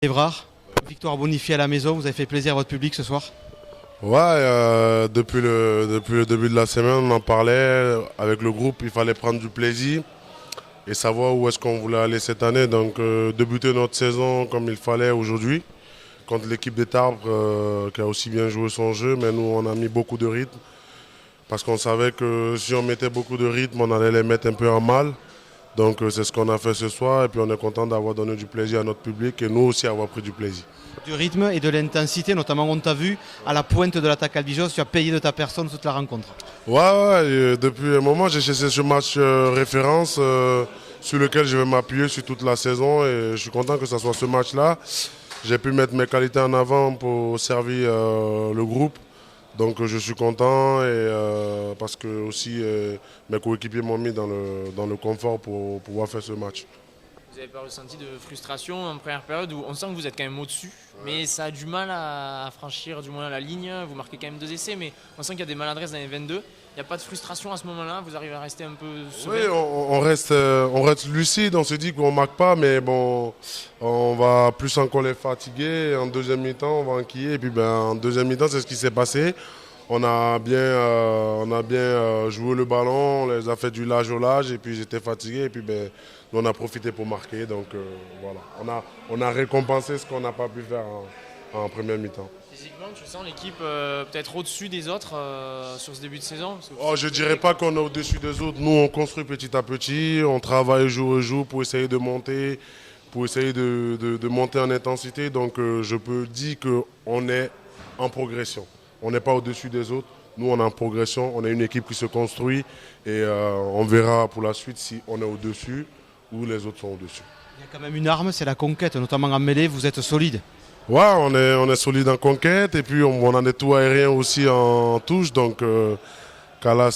Évrard, victoire bonifiée à la maison, vous avez fait plaisir à votre public ce soir. Ouais, depuis le début de la semaine, on en parlait avec le groupe, il fallait prendre du plaisir et savoir où est-ce qu'on voulait aller cette année. Donc débuter notre saison comme il fallait aujourd'hui contre l'équipe des Tarbes qui a aussi bien joué son jeu, mais nous on a mis beaucoup de rythme parce qu'on savait que si on mettait beaucoup de rythme, on allait les mettre un peu en mal. Donc c'est ce qu'on a fait ce soir et puis on est content d'avoir donné du plaisir à notre public et nous aussi avoir pris du plaisir. Du rythme et de l'intensité, notamment on t'a vu à la pointe de l'attaque albigeoise, tu as payé de ta personne toute la rencontre. Ouais, depuis un moment j'ai cherché ce match référence sur lequel je vais m'appuyer sur toute la saison et je suis content que ce soit ce match-là. J'ai pu mettre mes qualités en avant pour servir le groupe. Donc je suis content et parce que aussi mes coéquipiers m'ont mis dans le confort pour pouvoir faire ce match. Vous n'avez pas ressenti de frustration en première période où on sent que vous êtes quand même au-dessus, mais ça a du mal à franchir du moins la ligne. Vous marquez quand même 2 essais, mais on sent qu'il y a des maladresses dans les 22. Il n'y a pas de frustration à ce moment-là, vous arrivez à rester un peu serein. Oui, on reste lucide, on se dit qu'on ne marque pas, mais bon, on va plus encore les fatiguer. En deuxième mi-temps, on va enquiller. Et puis en deuxième mi-temps, c'est ce qui s'est passé. On a bien joué le ballon, on les a fait du large au large et puis j'étais fatigué et puis on a profité pour marquer. Donc voilà, on a récompensé ce qu'on n'a pas pu faire en première mi-temps. Physiquement, tu sens l'équipe peut-être au-dessus des autres sur ce début de saison Je ne dirais pas qu'on est au-dessus des autres. Nous, on construit petit à petit, on travaille jour au jour pour essayer de monter, de monter en intensité. Donc je peux dire qu'on est en progression. On n'est pas au-dessus des autres. Nous, on est en progression. On est une équipe qui se construit et on verra pour la suite si on est au-dessus ou les autres sont au-dessus. Il y a quand même une arme, c'est la conquête, notamment en mêlée, vous êtes solide. Ouais, on est solide en conquête et puis on a des tours aériens aussi en touche. Donc là,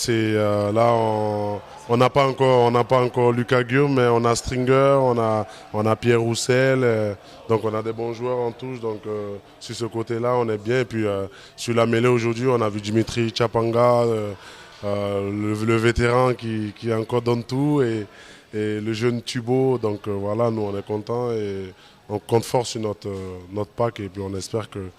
on n'a pas encore Lucas Guillaume, mais on a Stringer, on a Pierre Roussel, donc on a des bons joueurs en touche. Donc sur ce côté-là, on est bien. Et puis sur la mêlée aujourd'hui, on a vu Dimitri Chapanga, le vétéran qui encore donne tout et le jeune Thubault. Donc voilà, nous on est contents et on compte fort sur notre pack et puis on espère que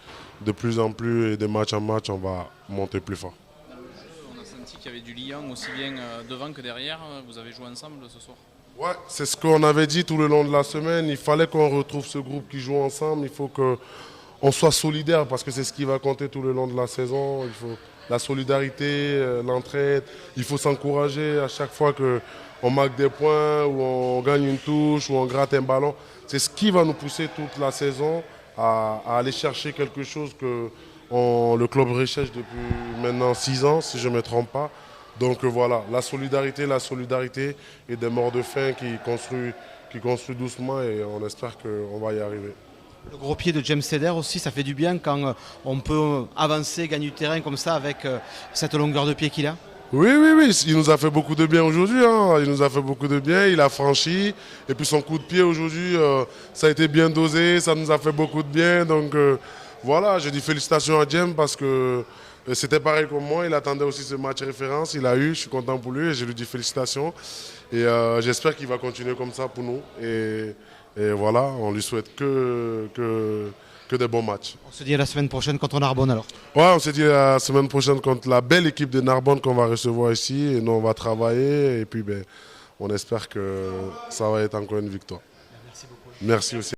de plus en plus et de match en match, on va monter plus fort. On a senti qu'il y avait du lien aussi bien devant que derrière. Vous avez joué ensemble ce soir. Ouais, c'est ce qu'on avait dit tout le long de la semaine. Il fallait qu'on retrouve ce groupe qui joue ensemble. Il faut qu'on soit solidaire parce que c'est ce qui va compter tout le long de la saison. Il faut la solidarité, l'entraide. Il faut s'encourager à chaque fois qu'on marque des points ou on gagne une touche ou on gratte un ballon. C'est ce qui va nous pousser toute la saison à aller chercher quelque chose que le club recherche depuis maintenant 6 ans, si je ne me trompe pas. Donc voilà, la solidarité et des morts de faim qui construit doucement et on espère qu'on va y arriver. Le gros pied de James Seder aussi, ça fait du bien quand on peut avancer, gagner du terrain comme ça avec cette longueur de pied qu'il a. Oui, il nous a fait beaucoup de bien aujourd'hui. Il nous a fait beaucoup de bien, il a franchi. Et puis son coup de pied aujourd'hui, ça a été bien dosé, ça nous a fait beaucoup de bien. Donc voilà, je dis félicitations à James parce que c'était pareil comme moi. Il attendait aussi ce match référence, il a eu, je suis content pour lui et je lui dis félicitations. Et j'espère qu'il va continuer comme ça pour nous. Et voilà, on lui souhaite que des bons matchs. On se dit à la semaine prochaine contre Narbonne alors. Ouais, on se dit la semaine prochaine contre la belle équipe de Narbonne qu'on va recevoir ici. Et nous, on va travailler. Et puis, on espère que ça va être encore une victoire. Merci beaucoup. Merci aussi.